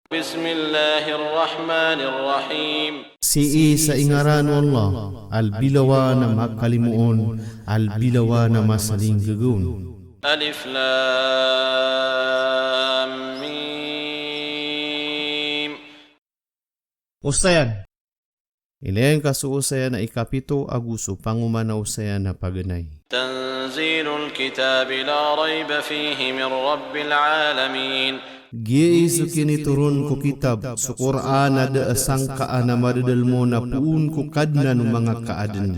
Bismillahirrahmanirrahim. Si sa ingaran Allah, al-bilawa na makalimuon, al-bilawa na masaling gagun. Alif Lam Mim. Usayan. Ilayan kasuusayan na ikapito aguso pangumana usayan na paganay. Tanzilul kitab la rayba fihi min rabbil alamin. Giisu kini turun ko kitab sa Quran ada sangkaan na madadal mo na puun ko kadna ng mga kaadan.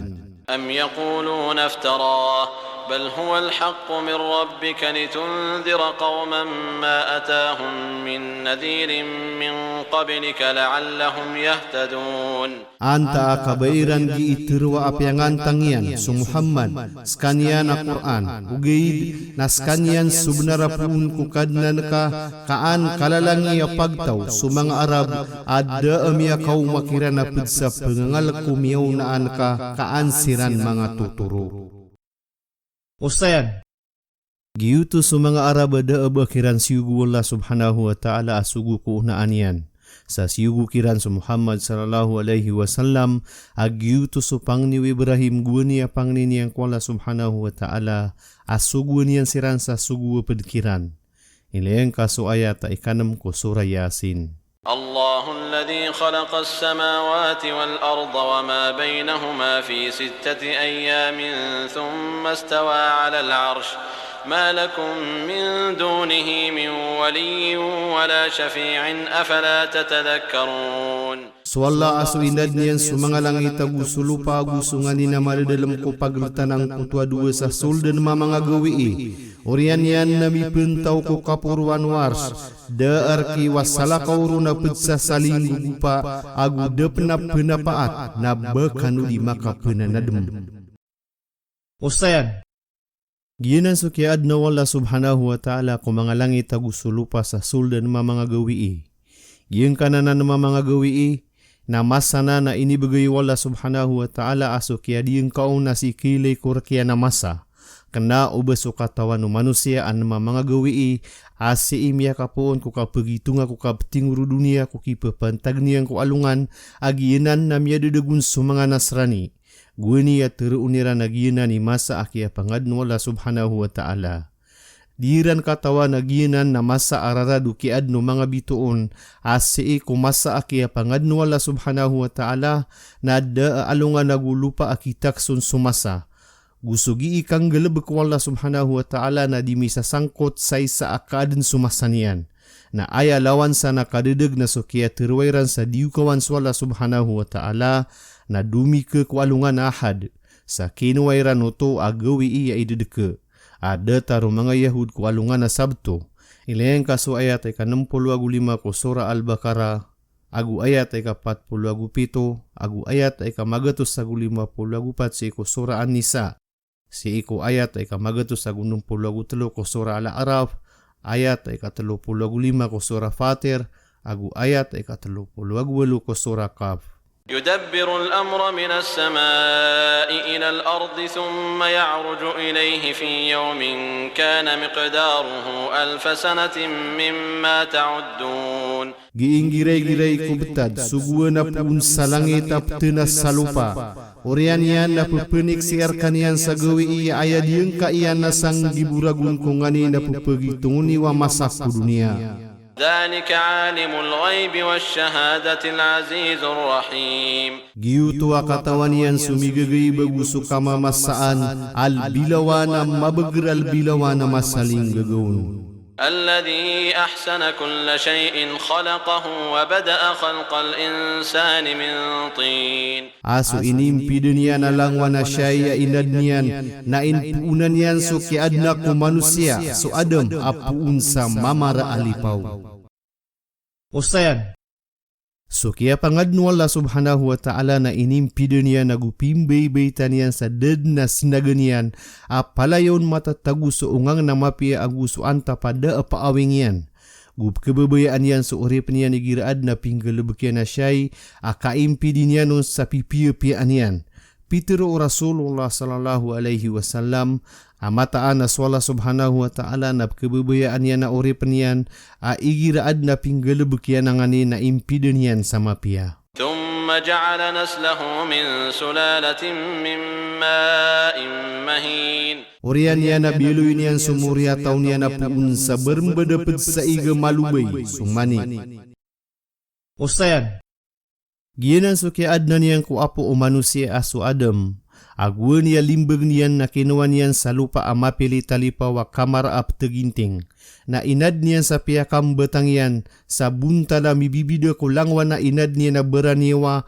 Am yaquluna iftarah bal huwa al-haqq min rabbika litundhira qauman ma atahum min nadhirin min qablika la'allahum yahtadun. Anta kabairan giitirwa apyangan tangyan su Muhammad skanian na Quran ugid na skanian subnara pun ku kadnan ka kaan kalalangi pagtaw su mga Arab ada amya kau makira na pudsa pengangal kumiyaw naan ka kaan siran mga tuturo. Usayan. Giyuto su mga Arab ada abakiran siyugu Allah subhanahu wa ta'ala asugu ku unaan yan. Sa siyugu kiran sa Muhammad sallallahu alaihi wasallam agyuto su pangniwi Ibrahim guwani pangnini ang kuala subhanahu wa ta'ala asugu niyan siran sa sugu pedkiran. Ilayang kaso ayat ikanam ko surah Yasin. Allahu alladhi khalaqa as-samawati wal-arda wa ma baynahuma fi 6 ayyamin thumma istawa 'ala al-'arsh. ما لكم من دونه من ولي ولا شفيع أفلا تتذكرون. Suwala aso inad niyan sumangalangit agusulupa agusungan ni naman dalam ko paglutan ng kutwa dua sa suldan mga gawi. Orian yan namipintaw ko kapuruan wars. Da arki wasala kauro na putsa saling gugupa agu depna penapaat na bekanu di maka penanadem. Usayan. Giyanan sukiad na wala subhanahu wa ta'ala kung mga langit agusulupa sa suldan mga gawi. Giyan kananan mga gawi na masana na inibigay wala subhanahu wa ta'ala aso kaya diyang kaon na si kilay kurkya na masa. Kena ubaso katawan ng manusia an mga gawi asi imya kapoon ko kapagitunga ko kaptinguru dunia ko kipapantag niyang ko alungan agiyanan na miya dedegun sa mga Nasrani. Gwini at teruunira nagyinan ni masa akia pangadno wala subhanahu wa ta'ala. Diran katawa nagyinan na masa araradu kiadno mga bituon asi kumasa akia pangadno wala subhanahu wa ta'ala na da alungan nagulupa akitaksun sumasa. Gusugi ikang galabak wala subhanahu wa ta'ala na di misasangkot sa isa akadan sumasanian. Na aya lawan sa nakadedeg na sukia terwairan sa diukawan wala subhanahu wa ta'ala na dumi ke kualungan ahad sa kinuwairan oto agawi iya idedeke. Ada taru mga Yahud kualungan na Sabto. Ilayang kaso ayat ay ka-65 ko surah Al-Baqarah, agu ayat ay ka-47, agu ayat ay ka-154 si ko surah An-Nisa. Si iko ayat ay ka-163 ko surah Al-A'raf, ayat ay ka-35 ko surah Fatir, agu ayat ay ka-38 ko surah Qaf. يدبر الأمر من السماء إلى الأرض ثم يعرج إليه في يوم كان مقداره 1000 سنة مما تعدون. Giinggiray-giray ko betad, suguan na pun sa langit aptena salupa. Orian yan na pupunik siar kanian sa gawi iya ayad yung kaiyan na sang giburagun kung ngani na pupagitunguni wa masak ku dunia. ذلك عالم الغيب والشهادة العزيز الرحيم. Giyuto katawan yan sumigagay baguso kamamasaan al-bilawa na mabagar al-bilawa na masaling gagawin. الذي أحسن كل شيء خلقه وبدأ خلق الإنسان من طين. Aso inimpidin yan alang wana siya inad niyan na inpuunan yan so kiadna ko manusia so Adam apuun sa mamara alipaw. Usayan. So kaya pangadno Allah subhanahu wa ta'ala na inimpidin yan nagupimbay-baytan yan sa ded na sinaganyan apalayon matatagu so ungang na mapia aguso anta pada apaawing yan. Gup kebabayaan yan so urip niya nigiraad na pinggalabakyan na siya'y akaimpidin yan sa pipiya-piyaan yan. Pitiro Rasulullah sallallahu alaihi wasallam Amataan na swala subhanahu wa ta'ala na kebebayaan yan na ori penian igiraad na pinggalabukian angani na impiden yan sama pia. ثم جعل نسله من سلالة من ماء مهين. Orian yan na biluin yan sumuria taun yan na puun sa bermbedeped sa iga malubay sumani. Ustayan, Giyanan sukiad na niyan ku apo o manusia asu Adam. Agwan niya limbag niyan na kinuha niyan sa lupa amapili talipa wa kamar ap teginting. Na inad niyan sa piyakam betang yan sa buntala mibibida ko langwa na inad niyan na beraniwa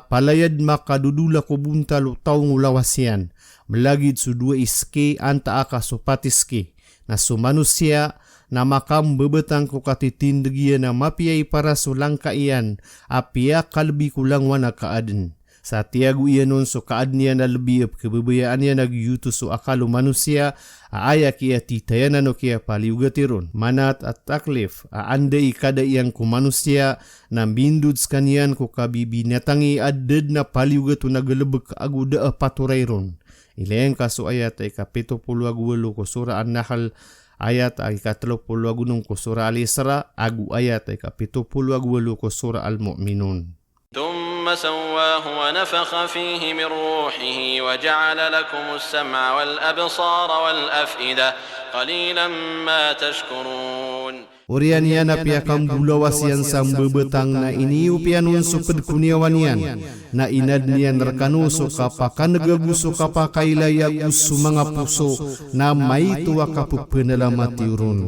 palayad makadudula ko buntalo taong ulawas yan. Melagid su dua iske anta aka supatiske. Na su manusia na makam bebetang ko katitindegia na mapiay para sulangka iyan apia kalbi kulang wana kaaden. Sa tiagu iyanon so kaad niya na lebih kebebayaan niya nagyuto so akalo manusia aaya kia titayanan o kia paliugatiron. Manat at taklif aandai kada iyang ku manusia na binduds kanyan ko kabibinatangi aded na paliugato na galebek agu da paturayron. Ilayang kaso ayat ay kapito pulu aguwalo ko sura an-Nahl ayat ay katlo pulu agunong ko sura al-Isra agu ayat ay kapito pulu aguwalo ko sura al-Mu'minun. ثم سواه ونفخ فيه من روحه وجعل لكم السمع والأبصار والأفئدة قليلا ما تشكرون. Orian yan na piyakam bulawas yan sa bebetang na iniu pianun suped kuniawan yan na inad niyan rekanu so kapakan negagu so kapakailayagus su mga puso na may tuwa kapupenalamati urun.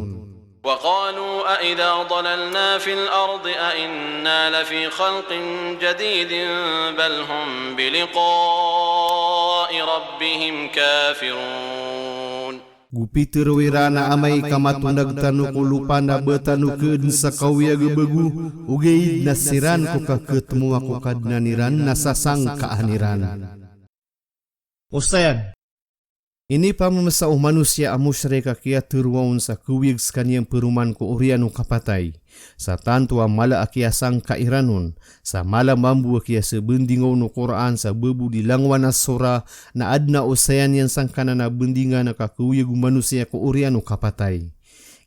وقالوا أإذا ضللنا في الأرض أإنا لفي خلق جديد بل هم بلقاء ربهم كافرون. Gupiter wirana amay kamatunag tanu ko lupa na betanu keun sa kawiya gebegu ugeid nasiran ko kaketemu ako kadnaniran nasasang kaaniran. Ustayan, Ini pamamasa o manusia amusyreka kia terwaun sa kuwigs kaniyang peruman ko oriano kapatay. Sa tanto mala akia sang kairanon. Sa mala mambu akia sebendingaw no Quran sa bebu di langwan na sura na adna o sayan yan sang kanana bendingan na kakuwig manusia ko oriano kapatay.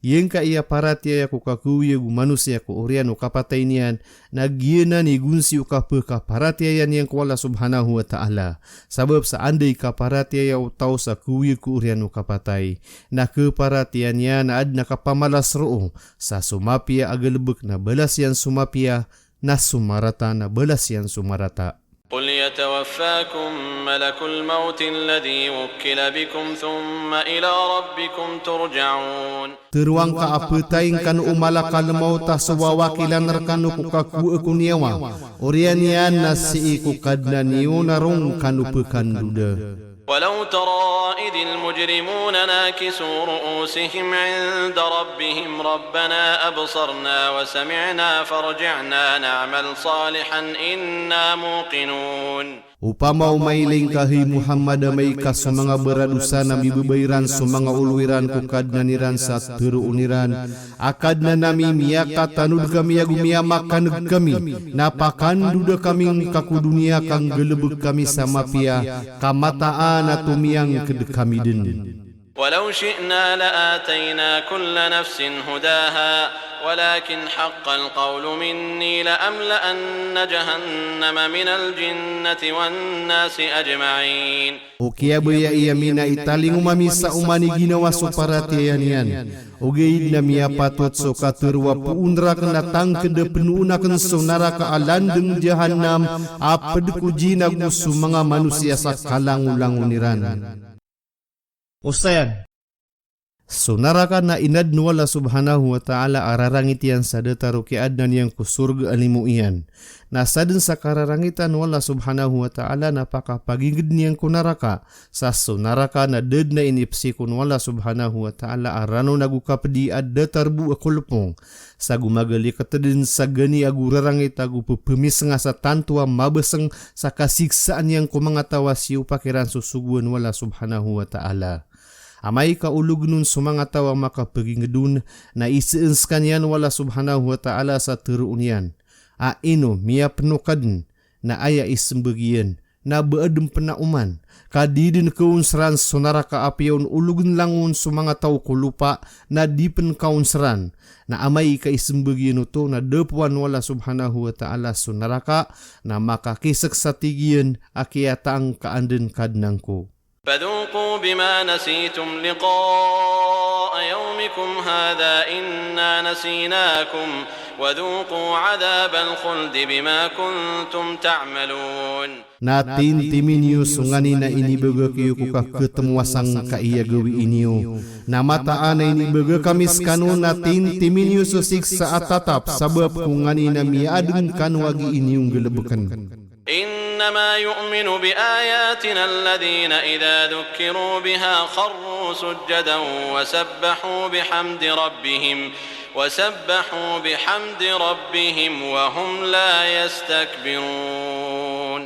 Yang ka iya paratia ko kakuwig manusia ko oriano kapatay niyan nagyena ni gunsi ukape ka paratia yan yang ko Allah subhanahu wa ta'ala. Sabab sa andai ka paratia ya utaw sa kuwig ko oriano kapatay. Na keparatian yan na ad nakapamalas roo sa sumapia agalebek na belas yan sumapia na sumarata na belas yan sumarata. قل يتوفاكم ملك الموت الذي وكل بكم ثم إلى ربكم ترجعون. Teruang ka apetaing kan umalakal mauta sawawakilan rekanu ku kaku ekuniawa. Orian yan na si iku kadna niyo narong kanu pekanduda. ولو ترى إذ المجرمون ناكسوا رؤوسهم عند ربهم ربنا أبصرنا وسمعنا فرجعنا نعمل صالحا إنا موقنون. Upama umailing kahi Muhammad amay ka sa mga beradusa na mibabayran sa mga uluiran ko kadnaniran sa teruuniran. Akad na nami miyaka tanud kami agumiyamakan kami. Napakanduda kaming kakudunia kang gelebeg kami sama pia. Kamataan at tumiyang kedekami din. ولو شئنا لآتينا كل نفس هداها ولكن حق القول مني لأملأن جهنم من الجنة والناس أجمعين. Ukia baya iya mina italing umami sa umani ginawa so paratiyan yan. Ugaid na miya patut so katurwa puunra ka natang kada penuunakan so naraka alandeng jahannam apad ku jinag so mga manusia sa kalangulanganiran. Ustayan, So naraka na inad nuwala subhanahu wa ta'ala ararangit yan sa dataru kiadnan yang kusurga alimu iyan. Na sadin sa kararangitan wala subhanahu wa ta'ala napakapagingid niyang kunaraka. Sa so naraka na ded na inipsi kun wala subhanahu wa ta'ala arano nagukapdi at datarbu akulpong. Sa gumagali katadin sa gani agurarangit agu pupumis nga sa tantua mabasang sa kasiksaan yang kumangatawa siyo pakiran susuguan wala subhanahu wa ta'ala. Amay kaulog nun sumangatawa makapagingedun na isiins kanyan wala subhanahu wa ta'ala sa teruunian. Aino miya penukadn na aya isembagian na beadem penauman kadidin kaunsran sonara ka apion ulugun langun sumanga tau ko lupa na dipen kaunsran na amai ka isembagyan to na depuan wala subhanahu wa ta'ala sonaraka na makakisak sa tigian akiataang kaanden kadnangko. فذوقوا بما نسيتم لقاء يومكم هذا إنا نسيناكم وذوقوا عذاب الخلد بما كنتم تعملون. Natin timinyo sungani na inibaga kayo kuka ketemuasang ka iya gawi inyo. Na mataan na inibaga kamis kanu natin timinyo susiksa atatap sabab kungani na miadun kanwagi inyong gelebekan. إنما يؤمن بآياتنا الذين إذا ذكروا بها خروا سجدا وسبحوا بحمد ربهم وهم لا يستكبرون.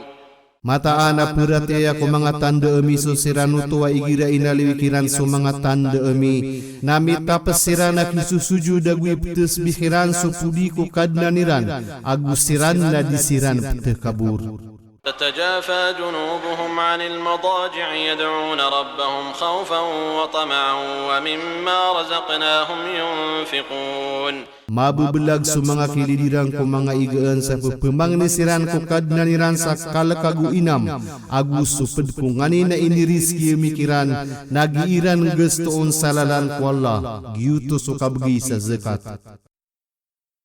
Mataan na purataya ko mga tanda emi susirano tuwa igira inaliwikiran so mga tanda emi namita pasirana kisusuju dagwi putes bihiran so pudi ko kadnaniran agusiran na disiran pute kabur. تتجافى جنوبهم عن المضاجع يدعون ربهم خوفا وطمعا ومما رزقناهم ينفقون. Mabubelag sa mga kilidiran ko mga igaan sa pagpamangnisiran ko kadnaniran sa kalakagu inam agus supad ko ngani na iniriski mikiran nagiiran gustoon salalan ko Allah giyuto so kabgi sa zakat.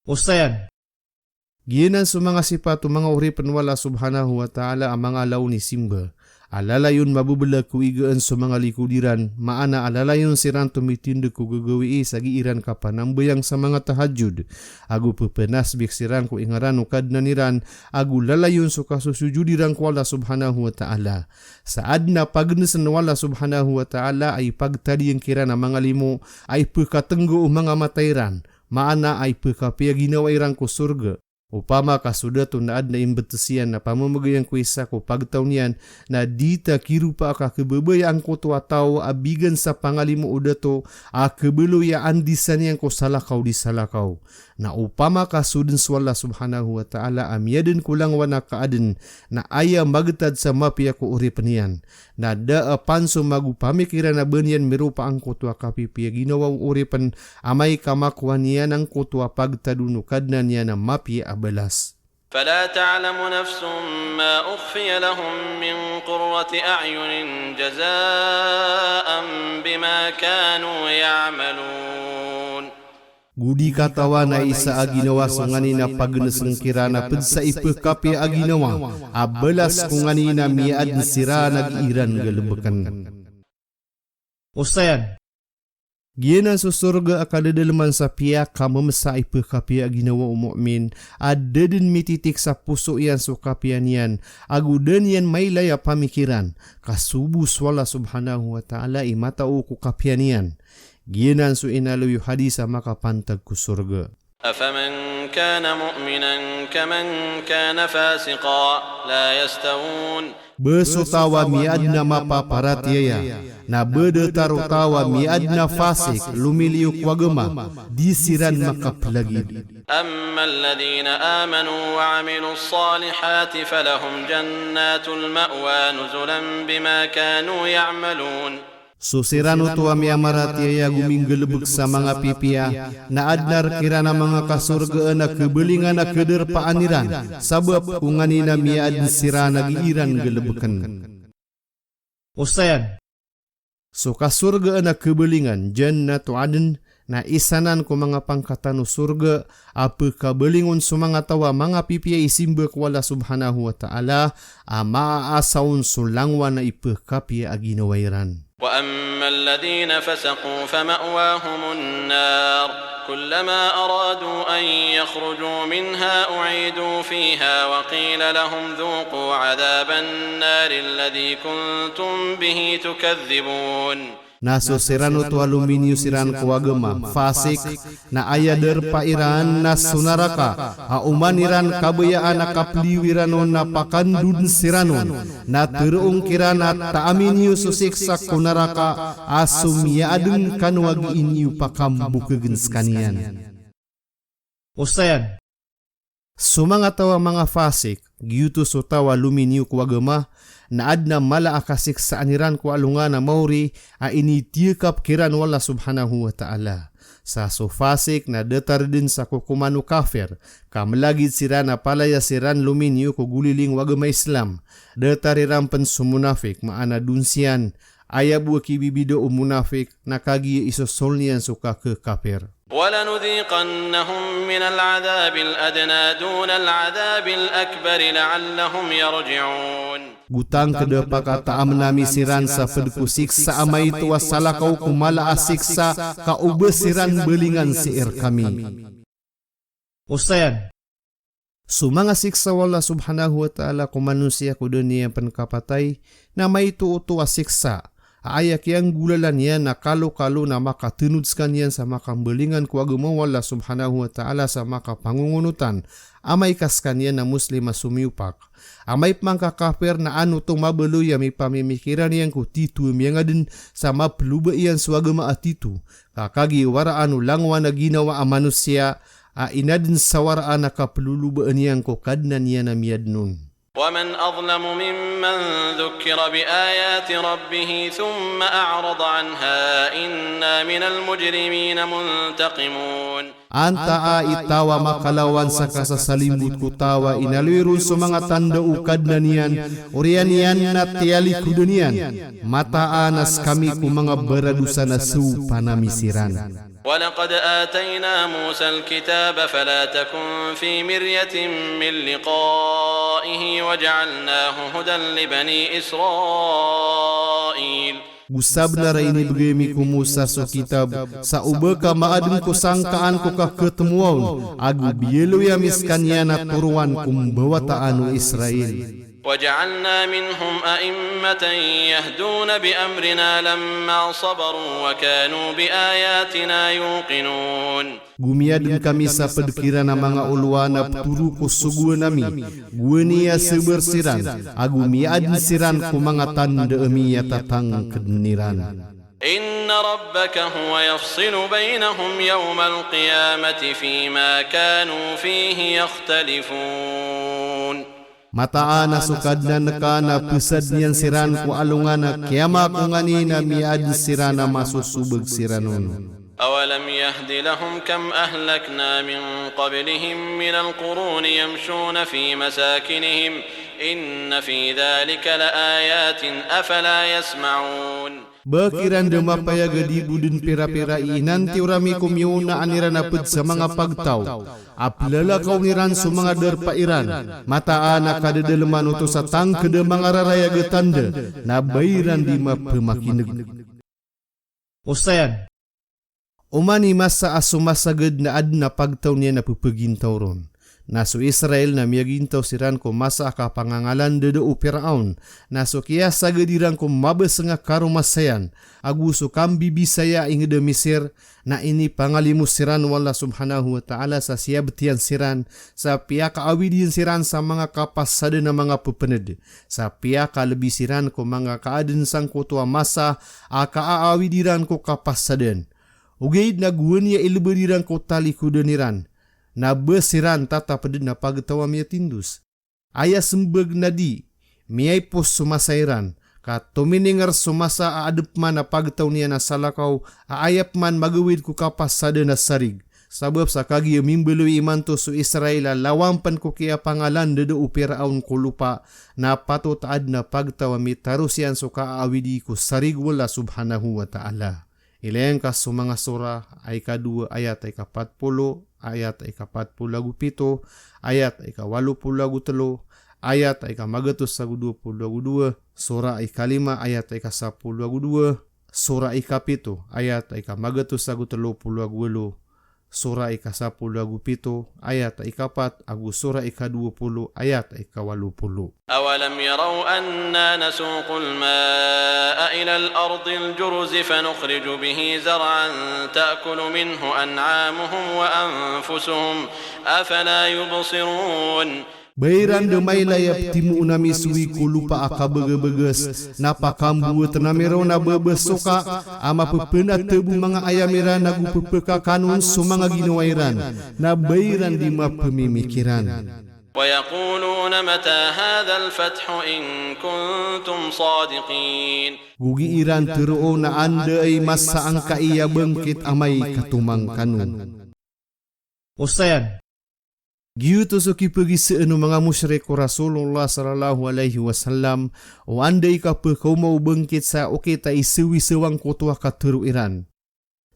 Ustayan. Giyanan sa mga sipat o mga uripan wala subhanahu wa ta'ala ang mga law ni Simba. Alalayon mabubulag ko igaan sa mga likudiran, maana alalayon siran tumitinda ko gagawi sa giiran kapanambayang sa mga tahajud. Agu pupenasbik siran ko ingaran o kadnaniran, agu lalayon so kasusujudiran ko wala subhanahu wa ta'ala. Saad na pagnasan wala subhanahu wa ta'ala ay pagtadi ang kira na mga limo ay pagkatenggo o mga matayran, maana ay pagkapia ginawairan ko surga. Upama kasuda to naad na imbetesian na pamamagayang kuisa ko pagtaunian na dita kirupa ka kebebayaan ko to ataw abigan sa pangalimo udato a kebeloyaan disanian ko salakaw di salakaw. Na upama kasudin swalla subhanahu wa ta'ala amyaden kulang wana kaaden na aya magtad sa mapia ko uripanian. Na da panso magupamikiran na banyan merupa ang kutwa kapipia ginawang uripan amay kamakuan niya ng kutwa pagtadunukad na niya na mapia abalas. فلا تعلم نفس ما أخفي لهم من قرة أعين جزاء بما كانوا يعملون. Gudi katawa na isa aginawa sungani na pagneseng kirana pedsa ipekapi aginawa abelas kungani na miad sira nagiran galebekan. Ustayan. Giyanan sa surga akadadalaman sa piyak kamamasa ipekapi aginawa o mu'min ada din mititik sa puso yan so kapian yan agudan yan may laya pamikiran kasubus wala subhanahu wa ta'ala imatao ko kapian yan. Giyanan so inalaw yung hadisa makapantag ko surga. أفمن كان مؤمنا كمن كان فاسقا لا يستوون. Besutawa miad na mapaparatiyaya na bedetarotawa miad na fasik lumiliyuk wagema disiran makaplagid. أما الذين آمنوا وعملوا الصالحات فلهم جنات المأوى نزلا بما كانوا يعملون. So sirano to ami amaratiyaya guminggelebek sa mga pipia na adnar kira na mga kasurgaan na kebelingan na keder paaniran sabab kungani na miad sira nagiiran gelebekan. Ustayan. So kasurgaan na kebelingan jannatu aden na isanan ko mga pangkatan o surga apa kabelingon so mga tawa mga pipia isimba ko wala subhanahu wa ta'ala maaasaon so langwa na ipekapia aginawairan. وأما الذين فسقوا فمأواهم النار كلما أرادوا أن يخرجوا منها أعيدوا فيها وقيل لهم ذوقوا عذاب النار الذي كنتم به تكذبون. Naso sirano to aluminio siran ko agama fasik na ayader pairan na sunaraka umaniran kabayaan na kapliwiranon na pakandun siranon na terung kirana taaminyo susiksa kunaraka asumyaadun kanwag inyo pakambukagens kanian. Ustayan. Sumanga tawa mga fasik Giyuto sotawa luminiu ku agama na adna mala akasik sa aniran ku alunga na mauri a ini tiekap kiran wala subhanahu wa ta'ala. Sa sofasik na datar din sa kukumanu kafir, kamalagid sira na palaya siran luminiu ku guliling wagama Islam, datariran pen sumunafik maana dunsian, ayabu kibibido umunafik na kagi isosolnian suka ke kafir. ولنذيقنهم من العذاب الأدنى دون العذاب الأكبر لعلهم يرجعون. Gutang kedapa kata amnami siran sa pedku siksa amai tua salah kau kumala asiksa ka ubesiran belingan siir kami. Ustayan, Sumanga siksa wala subhanahu wa ta'ala ku manusia ku dunia penkapatay na may tuutu asiksa. Ayak yang gulalan yan na kalo-kalo na makatunudskan yan sa makambelingan ku agama wala subhanahu wa ta'ala sa makapangungunutan. Amay kaskan yan na muslim sumiupak. Amay pangkakafir na ano tong mabeloy may pamimikiran yan ku titu yang adin sa mapluba yan sa agama atitu. Kakagi waraan langwa na ginawa ang manusia inadin sa waraan na kaplulubaan yan ku kadnan yan na miyadnun. ومن أظلم ممن ذكر بآيات ربه ثم أعرض عنها إنا من المجرمين منتقمون. Anta itawa makalawan sa kasasalimbut ku tawa inalirun sa mga tanda ukad na niyan, urian niyan na tiyali kudunian, mataanas kami ku mga baradusa na supanamisiran. ولقد آتينا موسى الكتاب فلا تكن في مرية من لقائه وجعلناه هدى لبني إسرائيل. Gusab na rin ibigay ku Musa sa kitab sa uba ka maadun ko sangkaan ko ka ketemuan agu biyelo ya miskan ya na turuan kumbawataan o Israel. وجعلنا منهم أئمة يهدون بأمرنا لما صبروا وكانوا بآياتنا يوقنون. Gumiadun kami sa pedkiran na mga ulwa na turu ko sugu nami, guaniya sebersiran, agumiadun siran ko mga tanda emiya tatang kedniran. إن ربك هو يفصل بينهم يوم القيامة فيما كانوا فيه يختلفون. Mataan na sukad na naka na pusad niyan siran ko alungan na kiyama ko ngani na miad siran na masusubag siranon. أولم يهد لهم كم أهلكنا من قبلهم من القرون يمشون في مساكنهم إن في ذلك لآيات أفلا يسمعون. Bakiran dema paya gadi budin pira-pira nanti urami kumyo na aniran apod sa mga pagtaw. Aplala kau niran sa mga derpairan. Mataan na kadadalaman uto sa tangkada mga raraya getanda na bayiran di mapamakinag. Ustayan, Umani masa asumasagad na ad na pagtaw niya na pupagintaw ron. Naso Israel na miyagintaw siran ko masa ka pangangalan dede Firaun. Naso kaya sagadiran ko mabes nga karumasayan. Aguso kambi bisaya ingeda Misir na ini pangalimus siran wala subhanahu wa ta'ala sa siyabtian siran. Sa piyaka awidin siran sa mga kapasada na mga pupened. Sa piyaka lebih siran ko mga kaaden sang kutua masa kaaawidiran ko kapasaden. Ugaid na guwan ya ilbadiran ko tali kudeniran. Na besiran tata pedid na pagtawa miya tindus. Aya sembeg nadi, miyay pos sumasairan, ka tuminingar sumasa aadap man na pagtaw niya na salakaw, aayap man magawid ku kapasada na sarig. Sabab sa kagi mimbeloy imanto su Israel lawampan ko kaya pangalan dede Firaun ko lupa na patotaad na pagtawa mi tarusyan so kaawidi ko sarig wala subhanahu wa ta'ala. Ilayang ka sa mga sura ay kadua ayat ay 40, ayat ay 47, ayat ay 83, ayat ay 122, sura ay 5 ayat ay 12, sura ay 7 ayat ay 138, sura ay 17 ayat ay 4 agu sura ay 20 ayat ay 80. أولم يروا أنا نسوق الماء إلى الأرض الجرز فنخرج به زرعا تأكل منه أنعامهم وأنفسهم أفلا يبصرون. Bairan demay layap timu unami suwi ko lupa akabegebeges napakambu tenamero na bebesoka ama pepena tebu mga ayamira nagu pepeka kanun sumanga ginawairan na bairan di mapemimikiran. ويقولون متى هذا الفتح إن كنتم صادقين. Gugi iran tero na anda ay masa ang kaiya bangkit amay katumang kanun. Ustayan, Giyuto so kipagi sa mga musyrik ko Rasulullah sallallahu alaihi wasallam o anday ka pa kaumaw bangkit sa okita isiwi-siwang kutwa ka tero iran.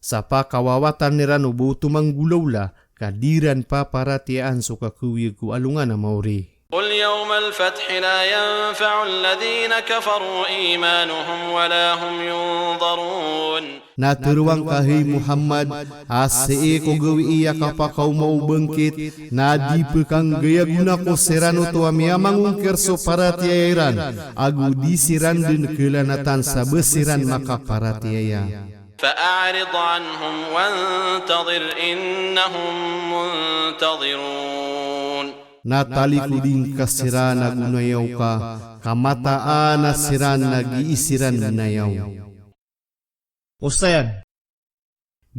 Sa pa kawawatan ni Rano tumang gulawla kadiran pa paratiaan so kakuyag ko alungan na mauri. قل يوم الفتح لا ينفع الذين كفروا إيمانهم ولا هم ينظرون. Naturuang kahi Muhammad, asee ko gawi iya kapakaw mau bangkit, na di pekang gaya guna ko serano to amiyamang ungkir so paratiairan, agu disiran din kelanatan sa besiran maka paratiaya. فأعرض عنهم وانتظر إنهم منتظرون. Natali kuding kasiran na gunayaw ka, kamataan na siran nag-iisiran gunayaw. Ustayan,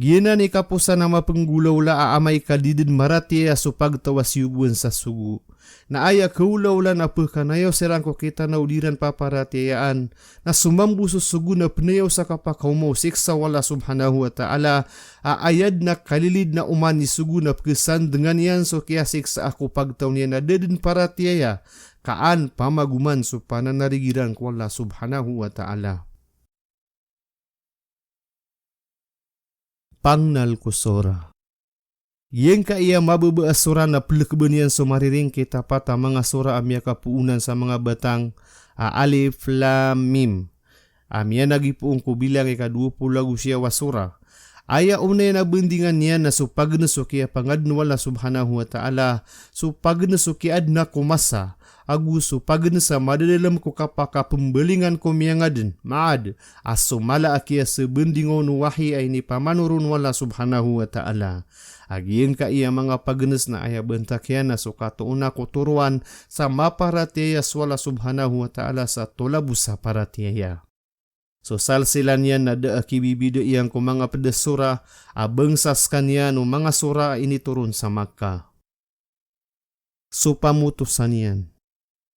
Gina ni kapusa na mapenggulaw la aamay kadidin marati aso pagtawas yubuan sa sugu. Na aya kaulaw la na pagkanayaw serang ko kita na udiran paparatiayaan na sumambu susugu na penayaw sa kapakaumaw siksa wala subhanahu wa ta'ala aayad na kalilid na umani sugu na pagkesan dengan yan so kaya siksa ako pagtaw niya na dedin paratiaya kaan pamaguman so pananarigiran ko wala subhanahu wa ta'ala. Pangnal kusora. Yang ka iya mababa sura na pelekebenian so mariring kita pata mga sura amya kapuunan sa mga batang alif lam mim. Amya nagipuong ko bilang ika-20 lagu siya wasura. Aya unay na bendingan niya na supagneso kaya pangadno wala subhanahu wa ta'ala supagneso kaya adna kumasa. Aguso pagnesa madadalam ko kapaka pembelingan ko miyangadin maad aso mala akia sebendingon wahi ay ni pamanurun wala subhanahu wa ta'ala. Agiyan ka iya mga pagnes na aya bentakyan na sukato una ko turuan sa maparatiaya wala subhanahu wa ta'ala sa tolabu sa paratiaya. So salsilan yan na da akibibida iyang ko mga pedesura abengsas kanya no mga sura ini turun sa Makkah. So pamutusan yan.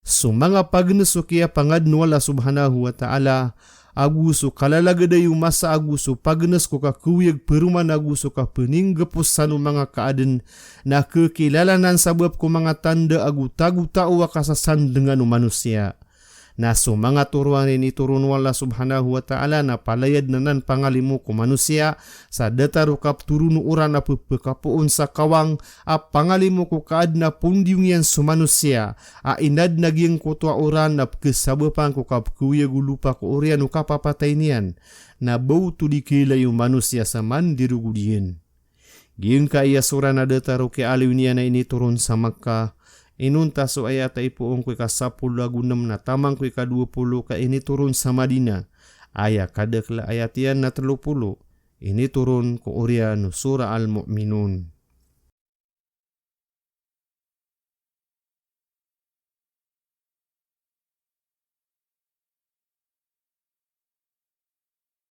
So mga pagneso kaya pangadno wala subhanahu wa ta'ala aguso kalalagadayo masa aguso pagnes ko kakuyag peruman aguso ka peninggapos sa mga kaaden na kekilalanan sabab ko mga tanda agu tagu-tao kasasan dengan manusia. Na so mga turuan ini turun wala subhanahu wa ta'ala na palayad nanan pangalimu ko manusia sa dataru kap turunu uran na pepekapuon sa kawang a pangalimu ko kaad na pundiungian so manusia a inad naging kutwa uran na kesabapan ko kap kuya gulupa ko urian o kapapatay niyan na bau tu dikilayo manusia sa mandirugudien. Giyong ka iya sura na dataru ke aliw niya na ini turun sa Makkah. Inunta so ayat ay poong ko ika-10 lagu 6 na tamang ko ika-20 ka ini turun sa Madina. Aya kadakla ayat yan na 30. Ini turun ko urian surah Al-Mu'minun.